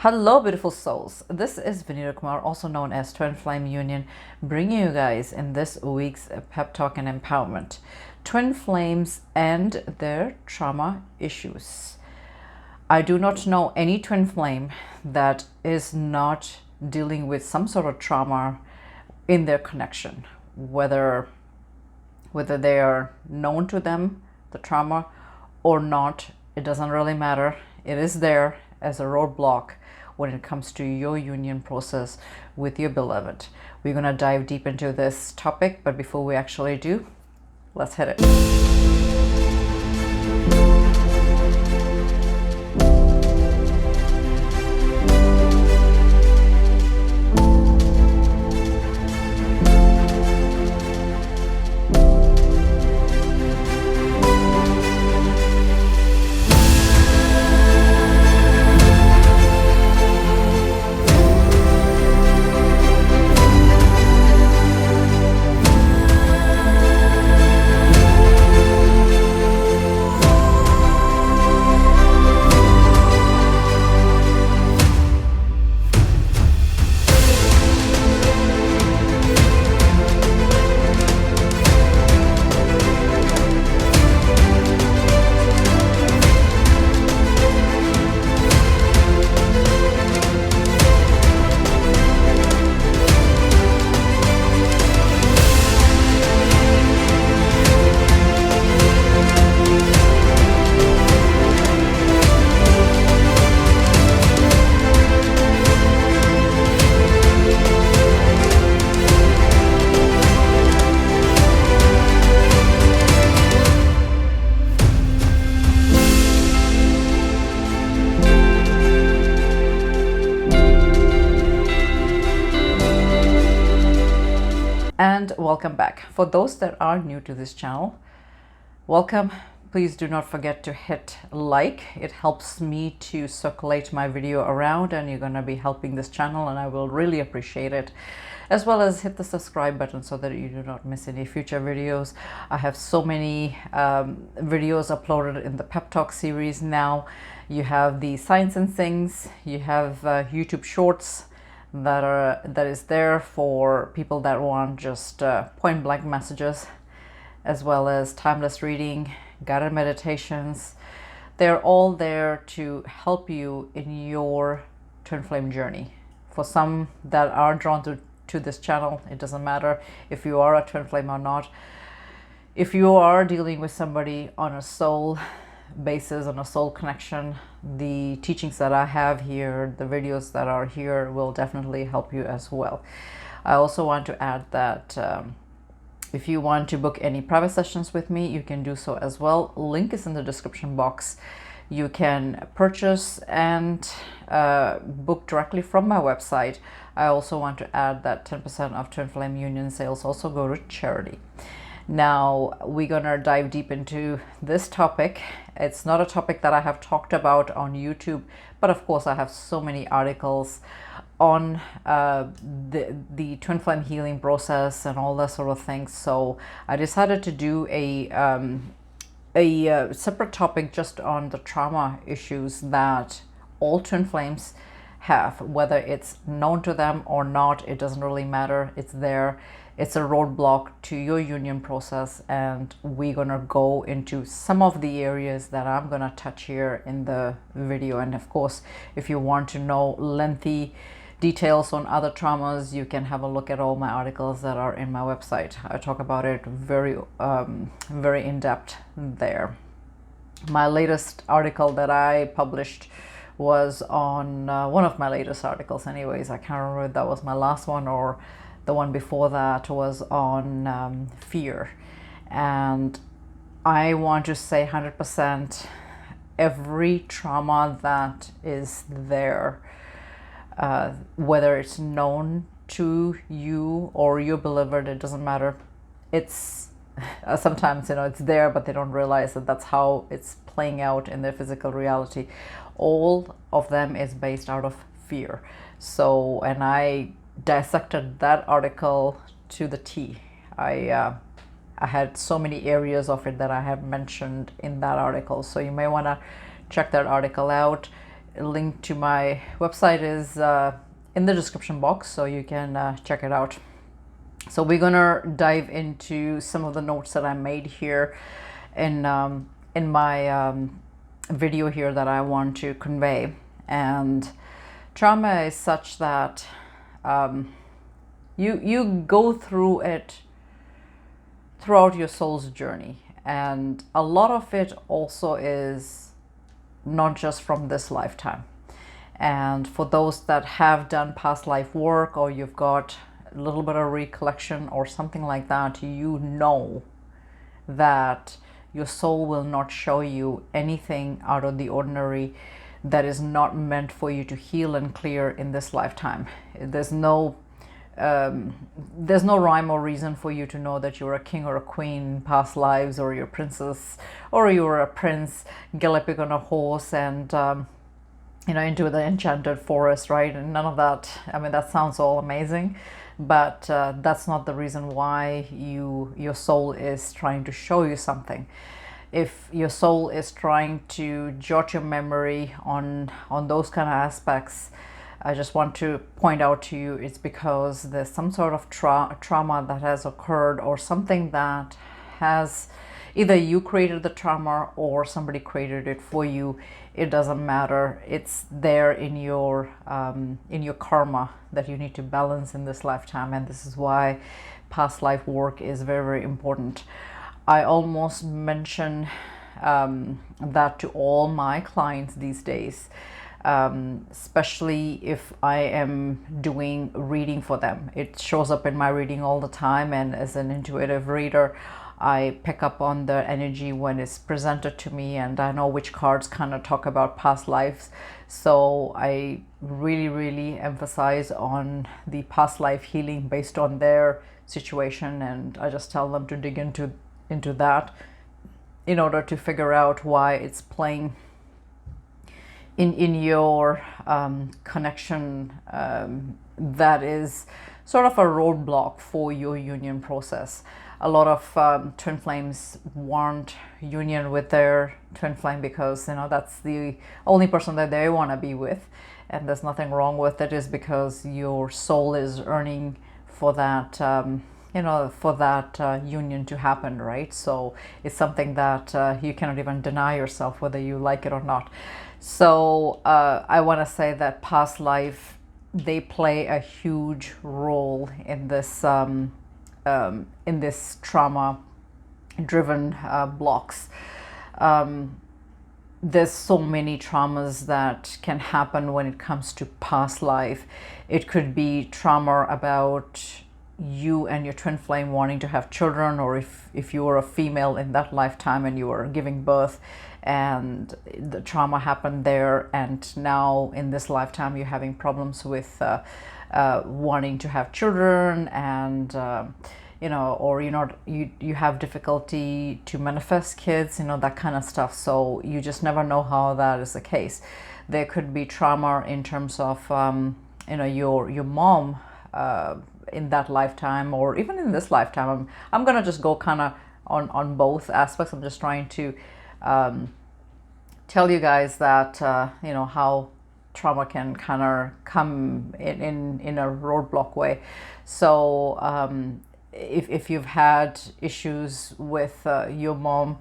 Hello, beautiful souls. This is Vinita Kumar, also known as Twinflameunion, bringing you guys in this week's pep talk and empowerment. Twin flames and their trauma issues. I do not know any twin flame that is not dealing with some sort of trauma in their connection, whether they are known to them, the trauma, or not. It doesn't really matter. It is there as a roadblock when it comes to your union process with your beloved. We're going to dive deep into this topic, but before we actually do, let's hit it. And welcome back. For those that are new to this channel, welcome. Please do not forget to hit like. It helps me to circulate my video around, and you're going to be helping this channel, and I will really appreciate it. As well as hit the subscribe button so that you do not miss any future videos. I have so many videos uploaded in the pep talk series now. You have the science and things, you have YouTube shorts that is there for people that want just point blank messages, as well as timeless reading, guided meditations. They're all there to help you in your twin flame journey. For some that are drawn to this channel, it doesn't matter if you are a twin flame or not. If you are dealing with somebody on a soul basis, on a soul connection, the teachings that I have here, the videos that are here, will definitely help you as well. I also want to add that if you want to book any private sessions with me, you can do so as well. Link is in the description box. You can purchase and book directly from my website. I also want to add that 10% of Twinflameunion sales also go to charity. Now we're gonna dive deep into this topic. It's not a topic that I have talked about on YouTube, but of course I have so many articles on the twin flame healing process and all that sort of things. So I decided to do a separate topic just on the trauma issues that all twin flames have, whether it's known to them or not. It doesn't really matter. It's there. It's a roadblock to your union process, and we're gonna go into some of the areas that I'm gonna touch here in the video. And of course, if you want to know lengthy details on other traumas, you can have a look at all my articles that are in my website. I talk about it very in depth there. My latest article that I published was on one of my latest articles anyways. I can't remember if that was my last one or the one before that was on fear. And I want to say 100% every trauma that is there, whether it's known to you or your beloved, it doesn't matter. It's sometimes, it's there, but they don't realize that that's how it's playing out in their physical reality. All of them is based out of fear. So, and I dissected that article to the T. I had so many areas of it that I have mentioned in that article, so you may want to check that article out. link to my website is in the description box, so you can check it out. So we're gonna dive into some of the notes that I made here in my video here that I want to convey. And trauma is such that you go through it throughout your soul's journey, and a lot of it also is not just from this lifetime. And for those that have done past life work, or you've got a little bit of recollection or something like that, you know that your soul will not show you anything out of the ordinary that is not meant for you to heal and clear in this lifetime. There's no rhyme or reason for you to know that you're a king or a queen in past lives, or you're a princess, or you're a prince galloping on a horse and into the enchanted forest, right? And none of that. I mean, that sounds all amazing, but that's not the reason why your soul is trying to show you something. If your soul is trying to jot your memory on those kind of aspects, I just want to point out to you, it's because there's some sort of trauma that has occurred, or something that has, either you created the trauma or somebody created it for you. It doesn't matter. It's there in your karma that you need to balance in this lifetime, and this is why past life work is very, very important. I almost mention that to all my clients these days, especially if I am doing reading for them. It shows up in my reading all the time, and as an intuitive reader, I pick up on the energy when it's presented to me, and I know which cards kind of talk about past lives. So I really, really emphasize on the past life healing based on their situation, and I just tell them to dig into that in order to figure out why it's playing in your connection that is sort of a roadblock for your union process. A lot of twin flames want union with their twin flame because that's the only person that they want to be with, and there's nothing wrong with it. Is because your soul is earning for that union to happen, right? So it's something that you cannot even deny yourself whether you like it or not. So I want to say that past life, they play a huge role in this trauma driven blocks. There's so many traumas that can happen when it comes to past life. It could be trauma about you and your twin flame wanting to have children, or if you were a female in that lifetime and you were giving birth and the trauma happened there, and now in this lifetime you're having problems with wanting to have children, and or you have difficulty to manifest kids, that kind of stuff. So you just never know how that is the case. There could be trauma in terms of your mom in that lifetime, or even in this lifetime. I'm gonna just go kind of on both aspects. I'm just trying to tell you guys that how trauma can kind of come in a roadblock way. So if you've had issues with your mom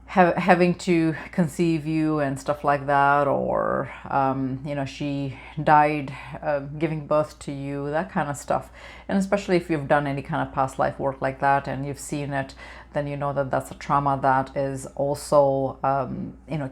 having to conceive you and stuff like that, or she died giving birth to you, that kind of stuff, and especially if you've done any kind of past life work like that and you've seen it, then you know that that's a trauma that is also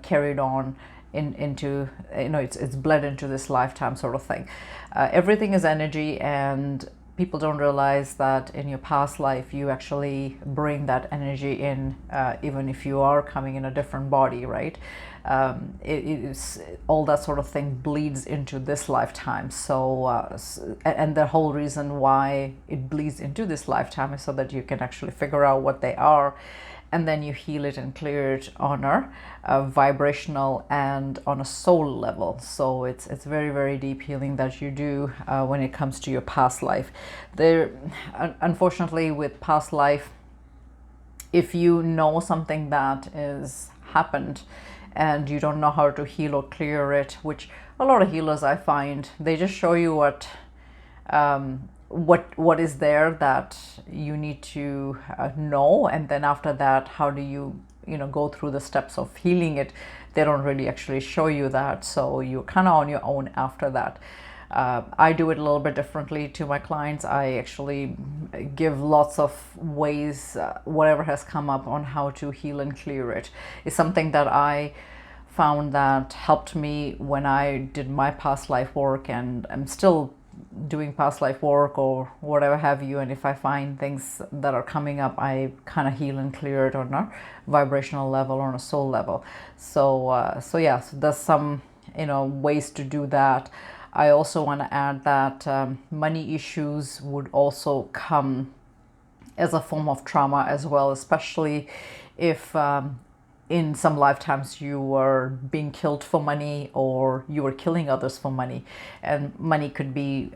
carried on into it's bled into this lifetime sort of thing. Everything is energy, and people don't realize that in your past life you actually bring that energy in, even if you are coming in a different body, right? It is all that sort of thing bleeds into this lifetime. So and the whole reason why it bleeds into this lifetime is so that you can actually figure out what they are, and then you heal it and clear it on a vibrational and on a soul level. So it's very, very deep healing that you do when it comes to your past life. There, unfortunately, with past life, if you know something that is happened and you don't know how to heal or clear it, which a lot of healers I find, they just show you what is there that you need to know, and then after that, how do you go through the steps of healing it. They don't really actually show you that, so you're kind of on your own after that. I do it a little bit differently to my clients. I actually give lots of ways, whatever has come up, on how to heal and clear it. It's something that I found that helped me when I did my past life work, and I'm still doing past life work or whatever have you. And if I find things that are coming up, I kind of heal and clear it on a vibrational level or on a soul level. So yeah, so there's some ways to do that. I also want to add that money issues would also come as a form of trauma as well, especially if in some lifetimes you were being killed for money, or you were killing others for money. And money could be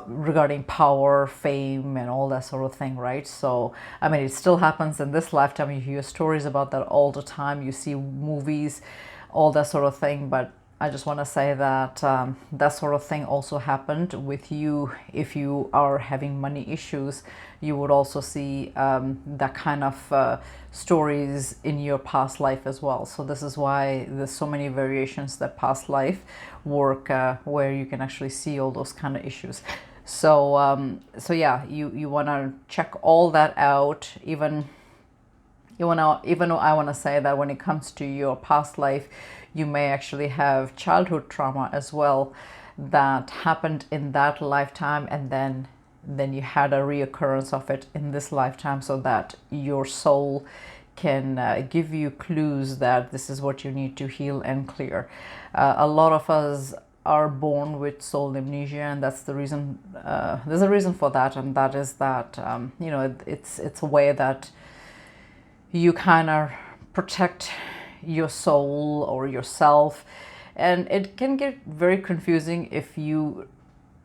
regarding power, fame, and all that sort of thing, right? So I mean, it still happens in this lifetime. You hear stories about that all the time, you see movies, all that sort of thing. But I just want to say that that sort of thing also happened with you. If you are having money issues, you would also see that kind of stories in your past life as well. So this is why there's so many variations that past life work, where you can actually see all those kind of issues. So yeah, you want to check all that out. Even though I want to say that when it comes to your past life, you may actually have childhood trauma as well that happened in that lifetime, and then you had a reoccurrence of it in this lifetime, so that your soul can give you clues that this is what you need to heal and clear. A lot of us are born with soul amnesia, and that's the reason. There's a reason for that, and that is that it's a way that you kind of protect your soul or yourself. And it can get very confusing if you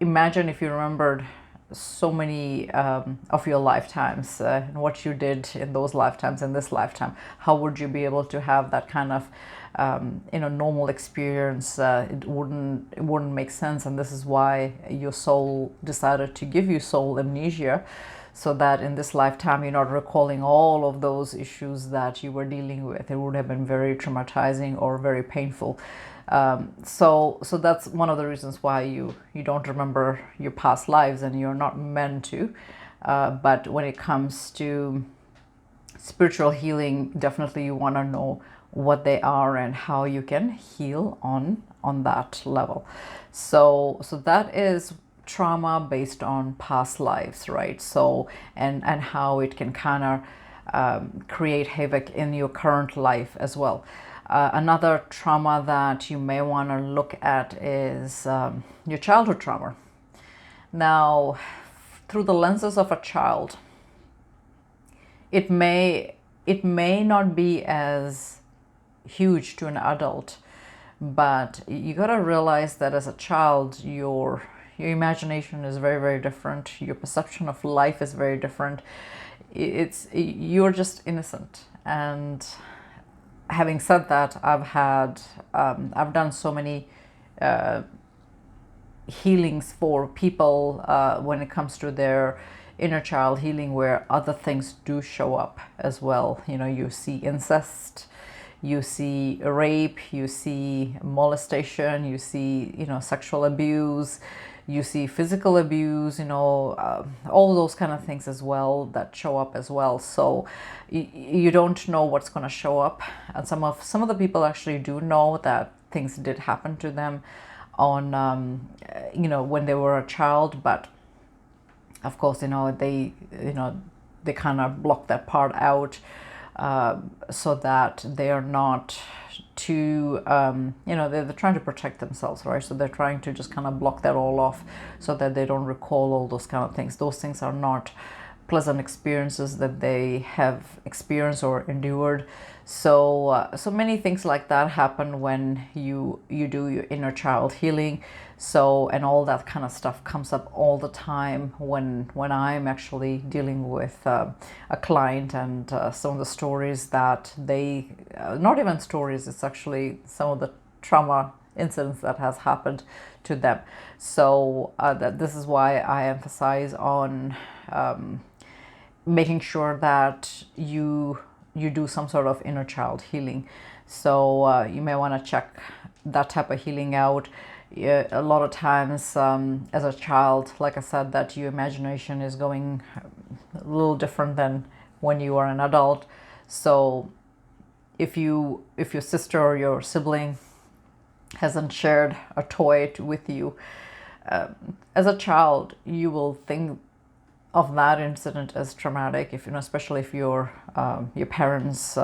remembered so many of your lifetimes and what you did in those lifetimes in this lifetime. How would you be able to have that kind of normal experience? It wouldn't make sense. And this is why your soul decided to give you soul amnesia, so that in this lifetime you're not recalling all of those issues that you were dealing with. It would have been very traumatizing or very painful. So that's one of the reasons why you don't remember your past lives, and you're not meant to. But when it comes to spiritual healing, definitely you want to know what they are and how you can heal on that level. So that is trauma based on past lives, right? So and how it can kind of create havoc in your current life as well. Another trauma that you may want to look at is your childhood trauma. Now, through the lenses of a child, it may not be as huge to an adult, but you got to realize that as a child, your imagination is very, very different. Your perception of life is very different. You're just innocent. And having said that, I've done so many healings for people when it comes to their inner child healing, where other things do show up as well. You see incest, you see rape, you see molestation, you see sexual abuse, you see physical abuse, all those kind of things as well that show up as well. So you don't know what's going to show up, and some of the people actually do know that things did happen to them on when they were a child, but of course they kind of block that part out, so that they are not too they're trying to protect themselves, right? So they're trying to just kind of block that all off, so that they don't recall all those kind of things. Those things are not pleasant experiences that they have experienced or endured. So so many things like that happen when you do your inner child healing. So, and all that kind of stuff comes up all the time when I'm actually dealing with a client, and some of the stories that they not even stories, it's actually some of the trauma incidents that has happened to them. So that this is why I emphasize on making sure that you do some sort of inner child healing. So you may want to check that type of healing out. Yeah, a lot of times as a child, like I said, that your imagination is going a little different than when you are an adult. So if your sister or your sibling hasn't shared a toy with you, as a child, you will think of that incident as traumatic. If especially if your parents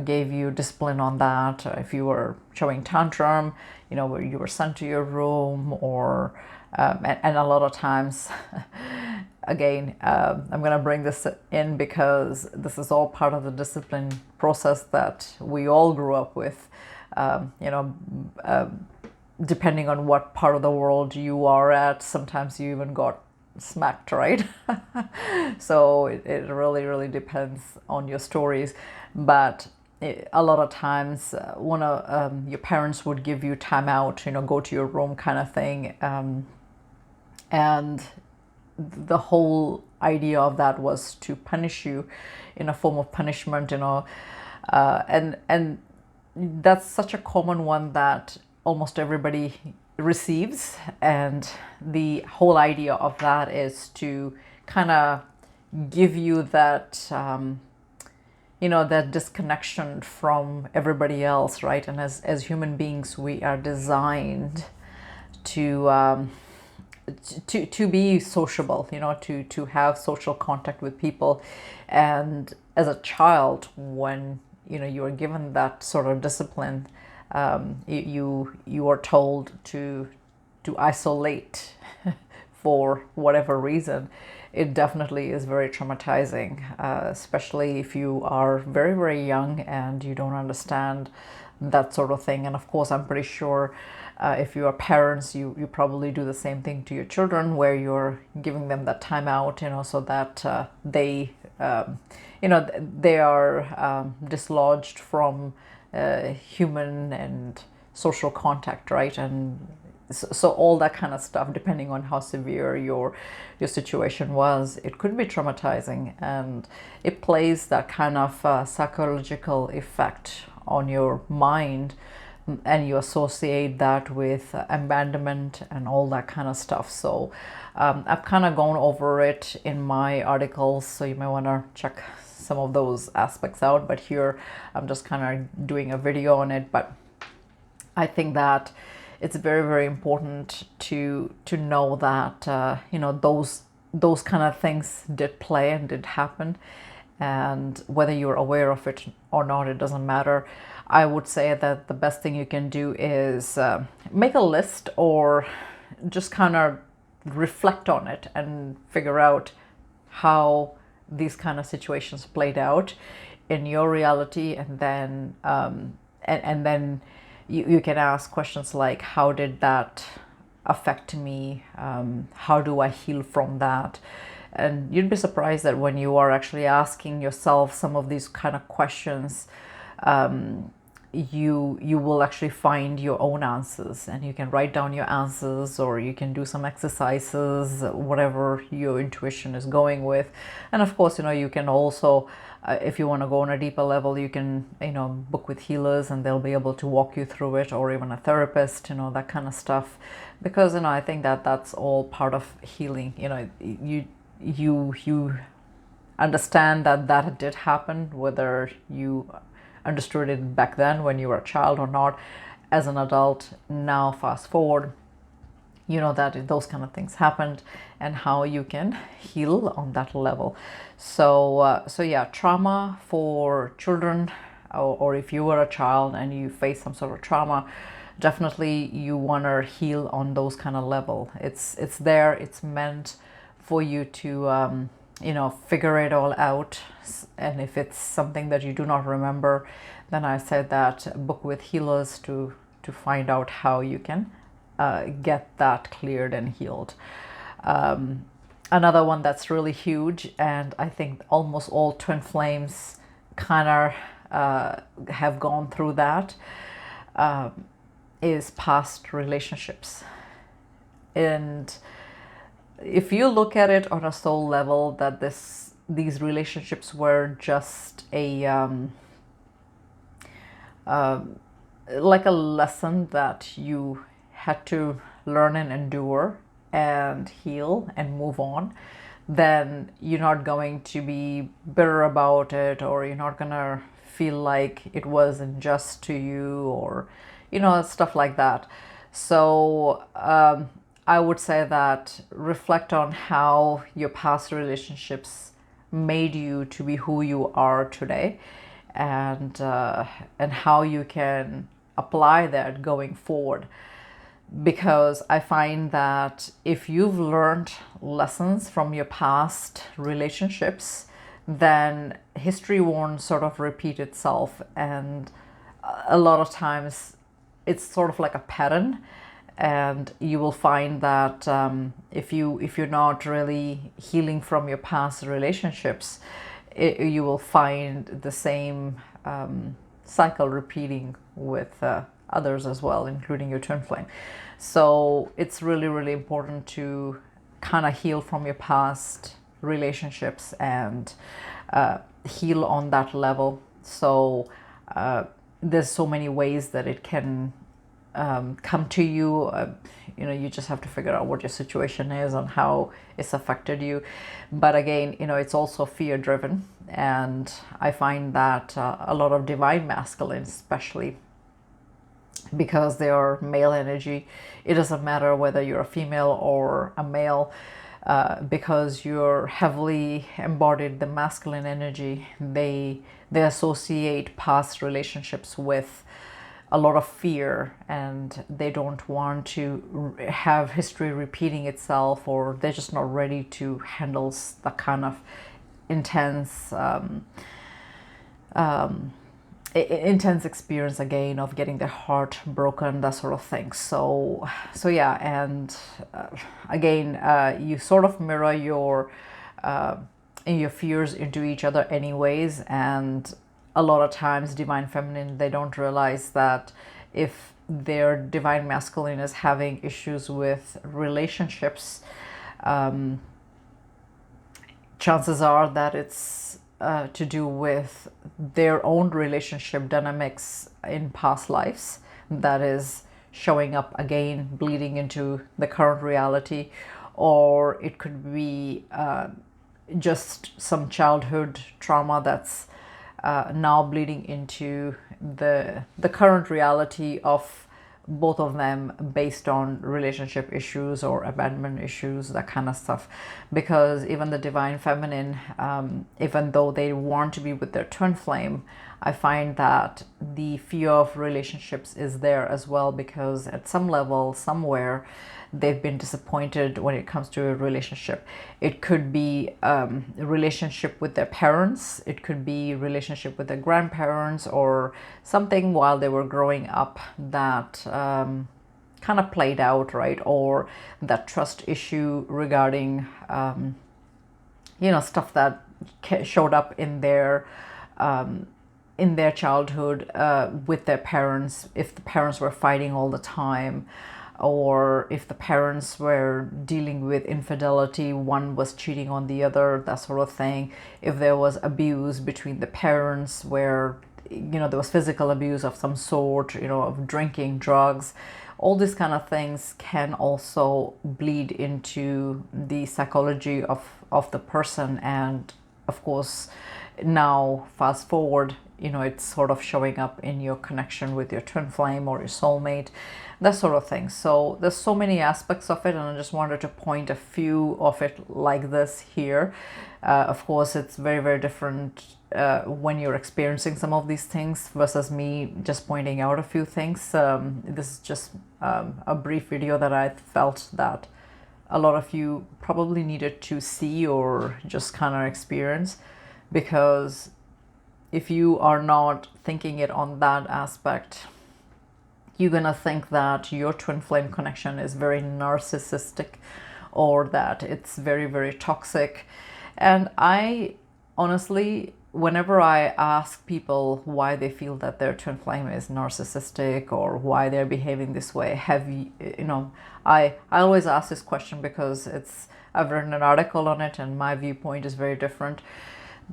gave you discipline on that, if you were showing tantrum, where you were sent to your room, or and a lot of times again, I'm going to bring this in because this is all part of the discipline process that we all grew up with. Depending on what part of the world you are at, sometimes you even got smacked, right? So it really depends on your stories. But a lot of times one of your parents would give you time out, go to your room kind of thing, and the whole idea of that was to punish you in a form of punishment, and that's such a common one that almost everybody receives. And the whole idea of that is to kind of give you that that disconnection from everybody else, right? And as human beings, we are designed to be sociable, to have social contact with people. And as a child, when you are given that sort of discipline, you are told to isolate for whatever reason. It definitely is very traumatizing, especially if you are very young and you don't understand that sort of thing. And of course, I'm pretty sure if you are parents, you probably do the same thing to your children, where you're giving them that time out, so that they they are dislodged from human and social contact, right? And so all that kind of stuff, depending on how severe your situation was, it could be traumatizing, and it plays that kind of psychological effect on your mind, and you associate that with abandonment and all that kind of stuff. So I've kind of gone over it in my articles, so you may want to check some of those aspects out, but here I'm just kind of doing a video on it. But I think that it's very important to know that those kind of things did play and did happen, and whether you're aware of it or not, it doesn't matter. I would say that the best thing you can do is make a list, or just kind of reflect on it and figure out how these kind of situations played out in your reality, and then and then you can ask questions like, how did that affect me? How do I heal from that? And you'd be surprised that when you are actually asking yourself some of these kind of questions, you will actually find your own answers, and you can write down your answers, or you can do some exercises, whatever your intuition is going with. And of course, you can also, if you want to go on a deeper level, you can book with healers, and they'll be able to walk you through it, or even a therapist, that kind of stuff. Because I think that that's all part of healing. You understand that did happen, whether you understood it back then when you were a child or not. As an adult now, fast forward, that those kind of things happened, and how you can heal on that level. So yeah, trauma for children, or if you were a child and you face some sort of trauma, definitely you want to heal on those kind of level. It's there, it's meant for you to figure it all out. And if it's something that you do not remember, then I said that book with healers to find out how you can get that cleared and healed. Another one that's really huge, and I think almost all twin flames kind of have gone through that, is past relationships. And if you look at it on a soul level, that these relationships were just like a lesson that you had to learn and endure and heal and move on, then you're not going to be bitter about it, or you're not gonna feel like it wasn't just to you, or stuff like that. So I would say that reflect on how your past relationships made you to be who you are today, and how you can apply that going forward. Because I find that if you've learned lessons from your past relationships, then history won't sort of repeat itself. And a lot of times it's sort of like a pattern, and you will find that if you're not really healing from your past relationships, you will find the same cycle repeating with others as well, including your twin flame. So it's really, really important to kind of heal from your past relationships and heal on that level. So there's so many ways that it can come to you. You just have to figure out what your situation is and how it's affected you. But again, it's also fear driven, and I find that a lot of divine masculine, especially because they are male energy, it doesn't matter whether you're a female or a male, because you're heavily embodied the masculine energy, they associate past relationships with a lot of fear, and they don't want to have history repeating itself, or they're just not ready to handle the kind of intense experience again of getting their heart broken, that sort of thing. So yeah, and again, you sort of mirror your fears into each other anyways. And a lot of times divine feminine, they don't realize that if their divine masculine is having issues with relationships, chances are that it's to do with their own relationship dynamics in past lives that is showing up again, bleeding into the current reality. Or it could be just some childhood trauma that's now bleeding into the current reality of both of them, based on relationship issues or abandonment issues, that kind of stuff. Because even the divine feminine, even though they want to be with their twin flame, I find that the fear of relationships is there as well, because at some level, somewhere, they've been disappointed when it comes to a relationship. It could be a relationship with their parents, it could be a relationship with their grandparents, or something while they were growing up that kind of played out, right? Or that trust issue regarding stuff that showed up in their childhood with their parents, if the parents were fighting all the time, or if the parents were dealing with infidelity, one was cheating on the other, that sort of thing. If there was abuse between the parents, where there was physical abuse of some sort, of drinking, drugs, all these kind of things can also bleed into the psychology of the person. And of course, now fast forward, it's sort of showing up in your connection with your twin flame or your soulmate, that sort of thing. So there's so many aspects of it, and I just wanted to point a few of it like this here. Of course, it's very, very different when you're experiencing some of these things versus me just pointing out a few things. This is just a brief video that I felt that a lot of you probably needed to see or just kind of experience, because if you are not thinking it on that aspect, you're gonna think that your twin flame connection is very narcissistic, or that it's very, very toxic. And I honestly, whenever I ask people why they feel that their twin flame is narcissistic or why they're behaving this way, have you, I always ask this question because I've written an article on it and my viewpoint is very different.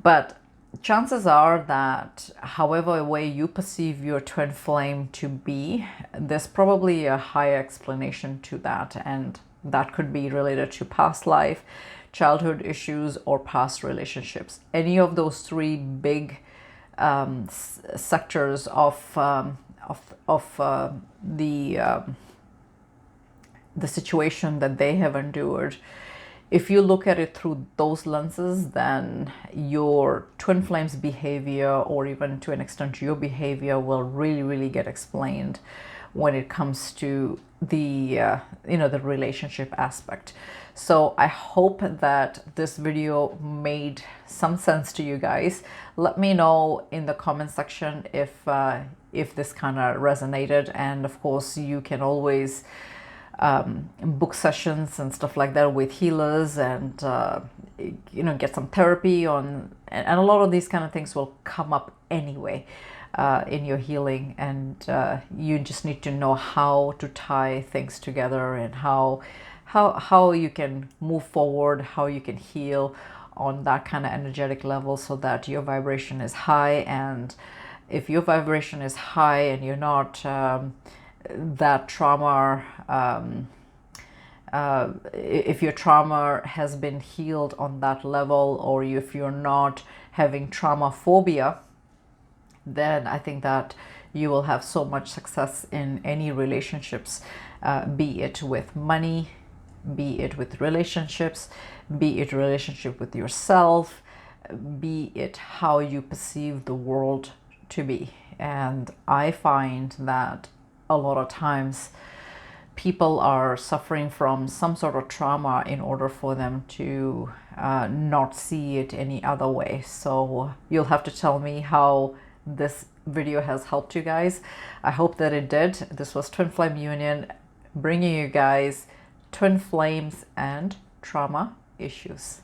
But chances are that however way you perceive your twin flame to be, there's probably a higher explanation to that, and that could be related to past life, childhood issues, or past relationships. Any of those three big sectors of the situation that they have endured. If you look at it through those lenses, then your twin flame's behavior, or even to an extent your behavior, will really, really get explained when it comes to the the relationship aspect. So I hope that this video made some sense to you guys. Let me know in the comment section if this kind of resonated, and of course you can always book sessions and stuff like that with healers, and get some therapy on, and a lot of these kind of things will come up anyway in your healing, and you just need to know how to tie things together, and how you can move forward, how you can heal on that kind of energetic level, so that your vibration is high. And if your vibration is high and you're not that trauma, if your trauma has been healed on that level, or if you're not having trauma phobia, then I think that you will have so much success in any relationships, be it with money, be it with relationships, be it relationship with yourself, be it how you perceive the world to be. And I find that a lot of times people are suffering from some sort of trauma in order for them to not see it any other way. So you'll have to tell me how this video has helped you guys. I hope that it did. This was Twin Flame Union, bringing you guys twin flames and trauma issues.